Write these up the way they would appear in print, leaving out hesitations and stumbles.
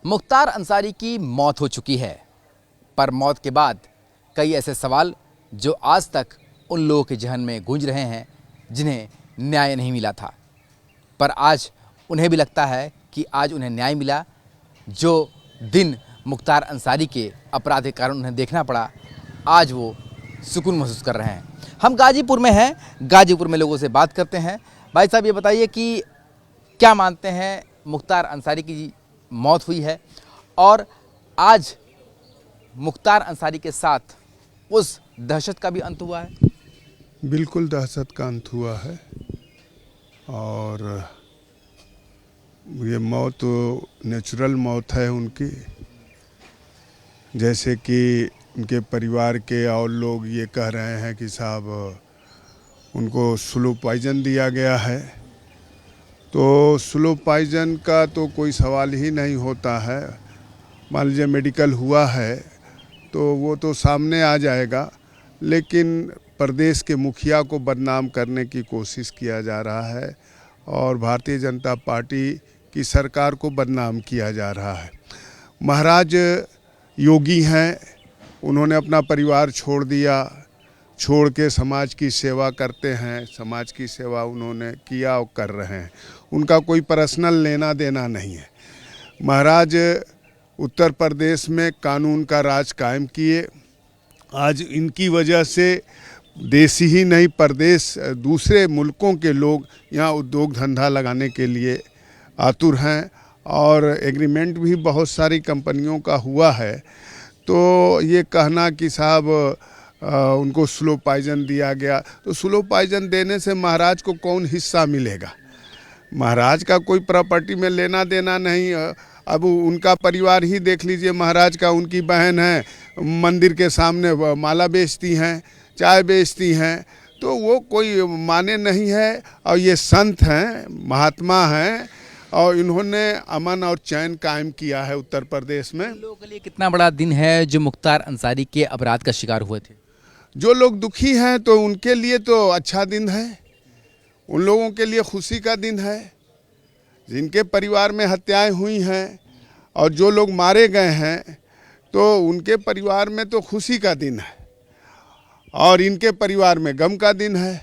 मुख्तार अंसारी की मौत हो चुकी है, पर मौत के बाद कई ऐसे सवाल जो आज तक उन लोगों के जहन में गूंज रहे हैं जिन्हें न्याय नहीं मिला था। पर आज उन्हें भी लगता है कि आज उन्हें न्याय मिला। जो दिन मुख्तार अंसारी के अपराध के कारण उन्हें देखना पड़ा, आज वो सुकून महसूस कर रहे हैं। हम गाजीपुर में हैं, गाजीपुर में लोगों से बात करते हैं। भाई साहब, ये बताइए कि क्या मानते हैं, मुख्तार अंसारी की मौत हुई है और आज मुख्तार अंसारी के साथ उस दहशत का भी अंत हुआ है? बिल्कुल दहशत का अंत हुआ है और ये मौत नेचुरल मौत है उनकी। जैसे कि उनके परिवार के और लोग ये कह रहे हैं कि साहब उनको स्लो पॉइजन दिया गया है, तो स्लो पॉइजन का तो कोई सवाल ही नहीं होता है। मान लीजिए मेडिकल हुआ है तो वो तो सामने आ जाएगा, लेकिन प्रदेश के मुखिया को बदनाम करने की कोशिश किया जा रहा है और भारतीय जनता पार्टी की सरकार को बदनाम किया जा रहा है। महाराज योगी हैं, उन्होंने अपना परिवार छोड़ दिया, छोड़ के समाज की सेवा करते हैं। समाज की सेवा उन्होंने किया और कर रहे हैं, उनका कोई पर्सनल लेना देना नहीं है। महाराज उत्तर प्रदेश में कानून का राज कायम किए। आज इनकी वजह से देश ही नहीं, प्रदेश दूसरे मुल्कों के लोग यहाँ उद्योग धंधा लगाने के लिए आतुर हैं और एग्रीमेंट भी बहुत सारी कंपनियों का हुआ है। तो ये कहना कि साहब उनको स्लो पॉइजन दिया गया, तो स्लो पॉइजन देने से महाराज को कौन हिस्सा मिलेगा? महाराज का कोई प्रॉपर्टी में लेना देना नहीं। अब उनका परिवार ही देख लीजिए, महाराज का, उनकी बहन है, मंदिर के सामने माला बेचती हैं, चाय बेचती हैं, तो वो कोई माने नहीं है। और ये संत हैं, महात्मा हैं और इन्होंने अमन और चैन कायम किया है उत्तर प्रदेश में। लोगों के लिए कितना बड़ा दिन है जो मुख्तार अंसारी के अपराध का शिकार हुए थे? जो लोग दुखी हैं तो उनके लिए तो अच्छा दिन है, उन लोगों के लिए खुशी का दिन है जिनके परिवार में हत्याएं हुई हैं, और जो लोग मारे गए हैं तो उनके परिवार में तो खुशी का दिन है और इनके परिवार में गम का दिन है।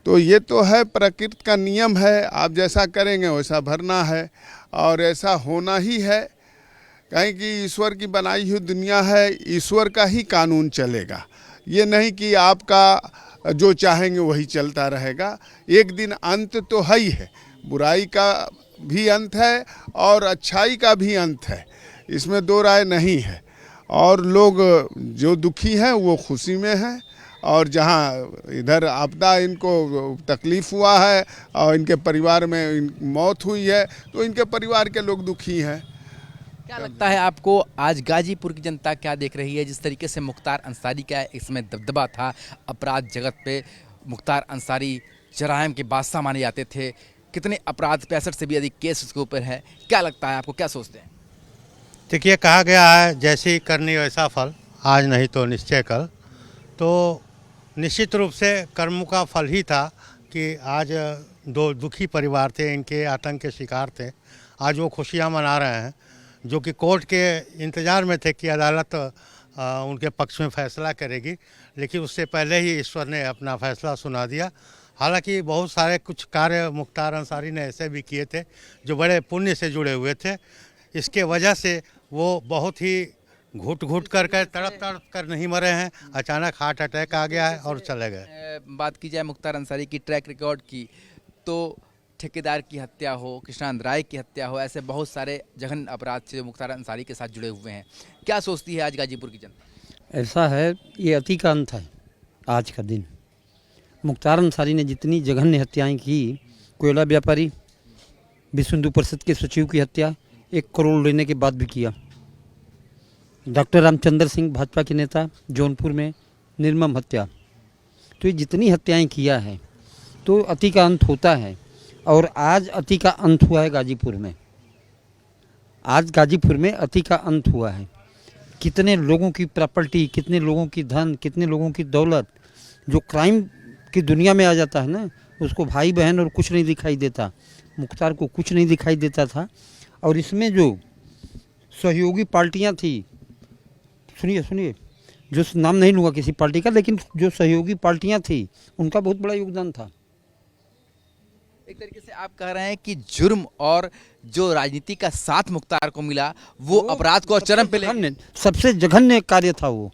तो ये तो है, प्रकृति का नियम है, आप जैसा करेंगे वैसा भरना है और ऐसा होना ही है। कहीं कि ईश्वर की बनाई हुई दुनिया है, ईश्वर का ही कानून चलेगा। ये नहीं कि आपका जो चाहेंगे वही चलता रहेगा। एक दिन अंत तो है ही है, बुराई का भी अंत है और अच्छाई का भी अंत है, इसमें दो राय नहीं है। और लोग जो दुखी हैं वो खुशी में हैं, और जहाँ इधर आपदा, इनको तकलीफ़ हुआ है और इनके परिवार में मौत हुई है, तो इनके परिवार के लोग दुखी हैं। क्या लगता है आपको, आज गाजीपुर की जनता क्या देख रही है? जिस तरीके से मुख्तार अंसारी का इसमें दबदबा था अपराध जगत पे, मुख्तार अंसारी जराइम के बादशाह माने जाते थे, कितने अपराध, 65 से भी अधिक केस उसके ऊपर है। क्या लगता है आपको, क्या सोचते हैं? देखिए, कहा गया है जैसी करनी वैसा फल, आज नहीं तो निश्चय कल। तो निश्चित रूप से कर्म का फल ही था कि आज दो दुखी परिवार थे, इनके आतंक के शिकार थे, आज वो खुशियाँ मना रहे हैं, जो कि कोर्ट के इंतज़ार में थे कि अदालत उनके पक्ष में फ़ैसला करेगी, लेकिन उससे पहले ही ईश्वर ने अपना फ़ैसला सुना दिया। हालांकि बहुत सारे कुछ कार्य मुख्तार अंसारी ने ऐसे भी किए थे जो बड़े पुण्य से जुड़े हुए थे, इसके वजह से वो बहुत ही घुट कर तड़प कर नहीं मरे हैं, अचानक हार्ट अटैक आ गया है और चले गए। बात की जाए मुख्तार अंसारी की ट्रैक रिकॉर्ड की, तो ठेकेदार की हत्या हो, कृष्णानंद राय की हत्या हो, ऐसे बहुत सारे जघन्य अपराध से मुख्तार अंसारी के साथ जुड़े हुए हैं। क्या सोचती है आज गाजीपुर की जनता? ऐसा है, ये अति का अंत है आज का दिन। मुख्तार अंसारी ने जितनी जघन्य हत्याएं की, कोयला व्यापारी, विश्व हिंदू परिषद के सचिव की हत्या 1 करोड़ लेने के बाद भी किया, डॉक्टर रामचंद्र सिंह भाजपा के नेता जौनपुर में निर्मम हत्या, तो ये जितनी हत्याएं किया है तो अति का अंत होता है। और आज अति का अंत हुआ है गाजीपुर में, आज गाजीपुर में अति का अंत हुआ है। कितने लोगों की प्रॉपर्टी, कितने लोगों की धन, कितने लोगों की दौलत जो क्राइम की दुनिया में आ जाता है ना, उसको भाई बहन और कुछ नहीं दिखाई देता। मुख्तार को कुछ नहीं दिखाई देता था। और इसमें जो सहयोगी पार्टियां थी, सुनिए सुनिए, जो नाम नहीं लूँगा किसी पार्टी का, लेकिन जो सहयोगी पार्टियां थी उनका बहुत बड़ा योगदान था। एक तरीके से आप कह रहे हैं कि जुर्म और जो राजनीति का साथ मुख्तार को मिला वो अपराध को और चरम पे ले गया। सबसे जघन्य कार्य था वो।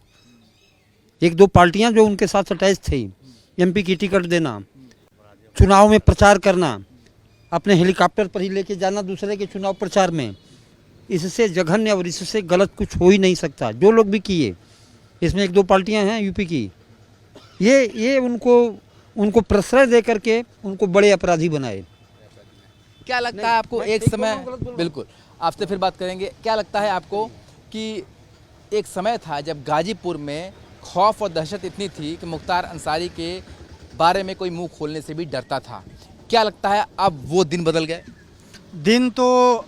एक दो पार्टियां जो उनके साथ अटैच थी, एमपी की टिकट देना, चुनाव में प्रचार करना, अपने हेलीकॉप्टर पर ही लेके जाना दूसरे के चुनाव प्रचार में, इससे जघन्य और इससे गलत कुछ हो ही नहीं सकता। जो लोग भी किए, इसमें एक दो पार्टियां हैं यूपी की, ये उनको प्रश्रय दे करके उनको बड़े अपराधी बनाए। क्या लगता है आपको एक समय, बिल्कुल आपसे फिर बात करेंगे, क्या लगता है आपको कि एक समय था जब गाजीपुर में खौफ और दहशत इतनी थी कि मुख्तार अंसारी के बारे में कोई मुंह खोलने से भी डरता था, क्या लगता है अब वो दिन बदल गए? दिन तो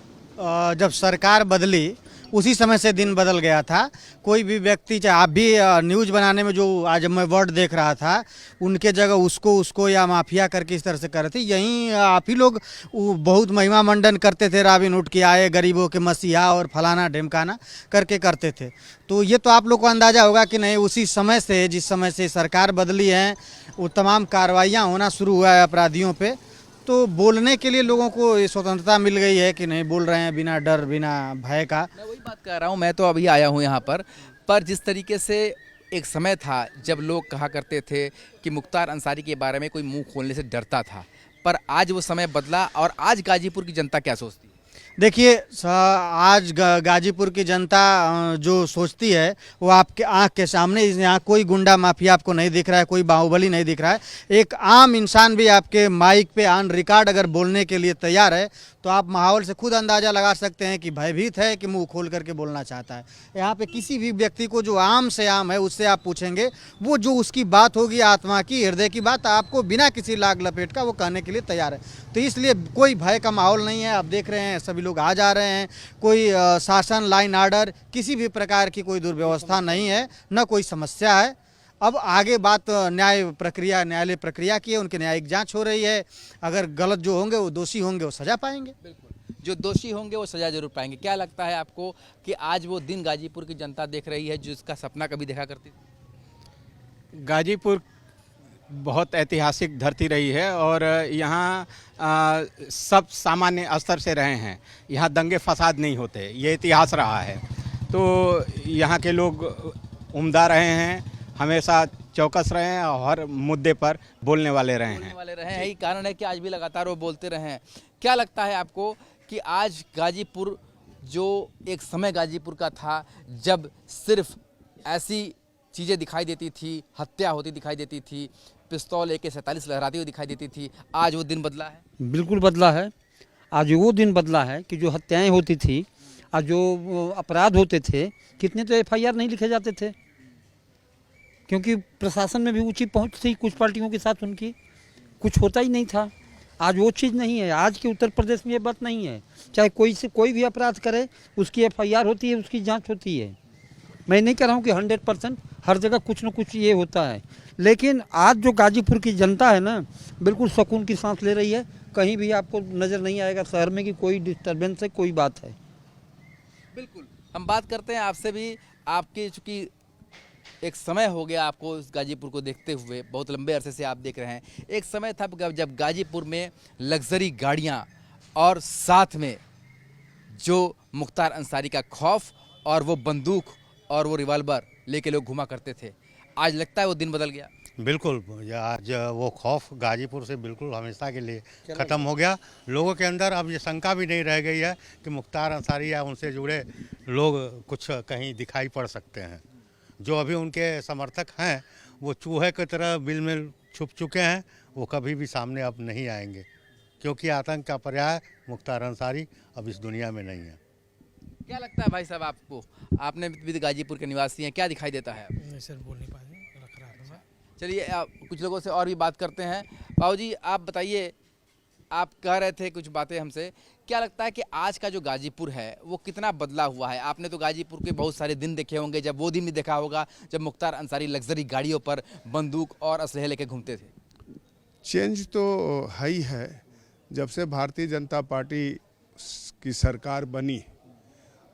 जब सरकार बदली उसी समय से दिन बदल गया था। कोई भी व्यक्ति, चाहे आप भी न्यूज़ बनाने में जो आज मैं वर्ड देख रहा था, उनके जगह उसको या माफिया करके इस तरह से कर रहे थे। यहीं आप ही लोग बहुत महिमा मंडन करते थे, रॉबिन हुड के आए, गरीबों के मसीहा और फलाना ढिमकाना करके करते थे। तो ये तो आप लोग को अंदाज़ा होगा कि नहीं, उसी समय से, जिस समय से सरकार बदली है, वो तमाम कार्रवाइयाँ होना शुरू हुआ है अपराधियों पे। तो बोलने के लिए लोगों को ये स्वतंत्रता मिल गई है कि नहीं, बोल रहे हैं बिना डर बिना भय का। मैं वही बात कर रहा हूँ, मैं तो अभी आया हूँ यहाँ पर जिस तरीके से एक समय था जब लोग कहा करते थे कि मुख्तार अंसारी के बारे में कोई मुंह खोलने से डरता था, पर आज वो समय बदला और आज गाजीपुर की जनता क्या सोचती है? देखिए, आज गाजीपुर की जनता जो सोचती है वो आपके आंख के सामने। यहाँ कोई गुंडा माफिया आपको नहीं दिख रहा है, कोई बाहुबली नहीं दिख रहा है। एक आम इंसान भी आपके माइक पे ऑन रिकॉर्ड अगर बोलने के लिए तैयार है तो आप माहौल से खुद अंदाज़ा लगा सकते हैं कि भयभीत है कि मुंह खोल करके बोलना चाहता है। यहाँ पे किसी भी व्यक्ति को जो आम से आम है उससे आप पूछेंगे, वो जो उसकी बात होगी आत्मा की, हृदय की बात, आपको बिना किसी लाग लपेट का वो कहने के लिए तैयार है। तो इसलिए कोई भय का माहौल नहीं है। आप देख रहे हैं सभी लोग आ जा रहे हैं, कोई शासन, लाइन ऑर्डर, किसी भी प्रकार की कोई दुर्व्यवस्था नहीं है, न कोई समस्या है। अब आगे बात न्यायालय प्रक्रिया की है, उनकी न्यायिक जांच हो रही है। अगर गलत जो होंगे, वो दोषी होंगे, वो सजा पाएंगे। बिल्कुल, जो दोषी होंगे वो सजा जरूर पाएंगे। क्या लगता है आपको कि आज वो दिन गाजीपुर की जनता देख रही है जिसका सपना कभी देखा करती थी? गाजीपुर बहुत ऐतिहासिक धरती रही है और यहाँ सब सामान्य स्तर से रहे हैं। यहाँ दंगे फसाद नहीं होते, ये इतिहास रहा है। तो यहाँ के लोग उम्दा रहे हैं, हमेशा चौकस रहे हैं और हर मुद्दे पर बोलने वाले रहे हैं। यही कारण है कि आज भी लगातार वो बोलते रहे हैं। क्या लगता है आपको कि आज गाजीपुर, जो एक समय गाजीपुर का था जब सिर्फ ऐसी चीज़ें दिखाई देती थी, हत्या होती दिखाई देती थी, पिस्तौल AK-47 लहराती हुई दिखाई देती थी, आज वो दिन बदला है? बिल्कुल बदला है। आज वो दिन बदला है कि जो हत्याएं होती थी, आज जो अपराध होते थे, कितने तो FIR नहीं लिखे जाते थे, क्योंकि प्रशासन में भी ऊंची पहुंच थी कुछ पार्टियों के साथ उनकी, कुछ होता ही नहीं था। आज वो चीज़ नहीं है। आज के उत्तर प्रदेश में ये बात नहीं है। चाहे कोई भी अपराध करे, उसकी FIR होती है, उसकी जांच होती है। मैं नहीं कह रहा हूँ कि 100% हर जगह कुछ न कुछ ये होता है, लेकिन आज जो गाजीपुर की जनता है ना, बिल्कुल सुकून की सांस ले रही है। कहीं भी आपको नज़र नहीं आएगा शहर में कि कोई डिस्टर्बेंस है, कोई बात है। बिल्कुल, हम बात करते हैं आपसे भी। आपके चूँकि एक समय हो गया आपको इस गाजीपुर को देखते हुए, बहुत लंबे अरसे से आप देख रहे हैं। एक समय था जब गाजीपुर में लग्जरी गाड़ियाँ और साथ में जो मुख्तार अंसारी का खौफ और वो बंदूक और वो रिवाल्वर लेके लोग घुमा करते थे। आज लगता है वो दिन बदल गया? बिल्कुल, आज वो खौफ गाजीपुर से बिल्कुल हमेशा के लिए ख़त्म हो गया। लोगों के अंदर अब ये शंका भी नहीं रह गई है कि मुख्तार अंसारी या उनसे जुड़े लोग कुछ कहीं दिखाई पड़ सकते हैं। जो अभी उनके समर्थक हैं वो चूहे की तरह बिल में छुप चुके हैं, वो कभी भी सामने अब नहीं आएंगे, क्योंकि आतंक का पर्याय मुख्तार अंसारी अब इस दुनिया में नहीं है। क्या लगता है भाई साहब आपको? आपने भी गाजीपुर के निवासी हैं, क्या दिखाई देता है? नहीं सर, बोल नहीं पाएंगे, रख रहा है। चलिए कुछ लोगों से और भी बात करते हैं। बाबू जी, आप बताइए, आप कह रहे थे कुछ बातें हमसे। क्या लगता है कि आज का जो गाजीपुर है वो कितना बदला हुआ है? आपने तो गाजीपुर के बहुत सारे दिन देखे होंगे, जब वो दिन भी देखा होगा जब मुख्तार अंसारी लग्जरी गाड़ियों पर बंदूक और असलहे लेके घूमते थे। चेंज तो है ही है। जब से भारतीय जनता पार्टी की सरकार बनी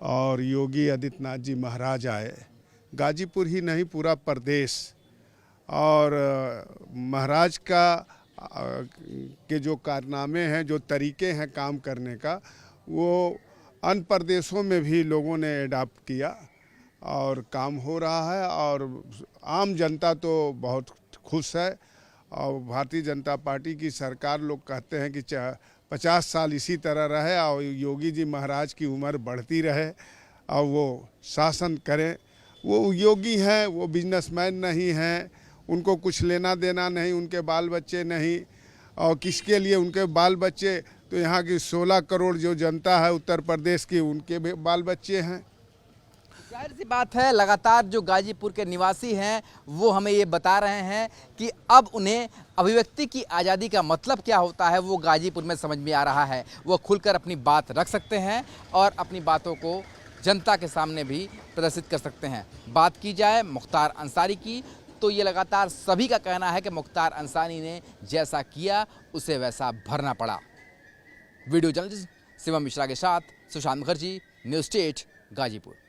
और योगी आदित्यनाथ जी महाराज आए, गाजीपुर ही नहीं पूरा प्रदेश, और महाराज का के जो कारनामे हैं, जो तरीके हैं काम करने का, वो अन्य प्रदेशों में भी लोगों ने अडॉप्ट किया और काम हो रहा है। और आम जनता तो बहुत खुश है। और भारतीय जनता पार्टी की सरकार, लोग कहते हैं कि 50 साल इसी तरह रहे और योगी जी महाराज की उम्र बढ़ती रहे और वो शासन करें। वो योगी हैं, वो बिजनेसमैन नहीं हैं, उनको कुछ लेना देना नहीं, उनके बाल बच्चे नहीं। और किसके लिए उनके बाल बच्चे, तो यहाँ की 16 करोड़ जो जनता है उत्तर प्रदेश की, उनके भी बाल बच्चे हैं। जाहिर सी बात है, लगातार जो गाजीपुर के निवासी हैं वो हमें ये बता रहे हैं कि अब उन्हें अभिव्यक्ति की आज़ादी का मतलब क्या होता है वो गाजीपुर में समझ में आ रहा है। वो खुलकर अपनी बात रख सकते हैं और अपनी बातों को जनता के सामने भी प्रदर्शित कर सकते हैं। बात की जाए मुख्तार अंसारी की, तो ये लगातार सभी का कहना है कि मुख्तार अंसारी ने जैसा किया उसे वैसा भरना पड़ा। वीडियो जर्नलिस्ट शिवम मिश्रा के साथ सुशांत मुखर्जी, न्यूज़ स्टेट, गाजीपुर।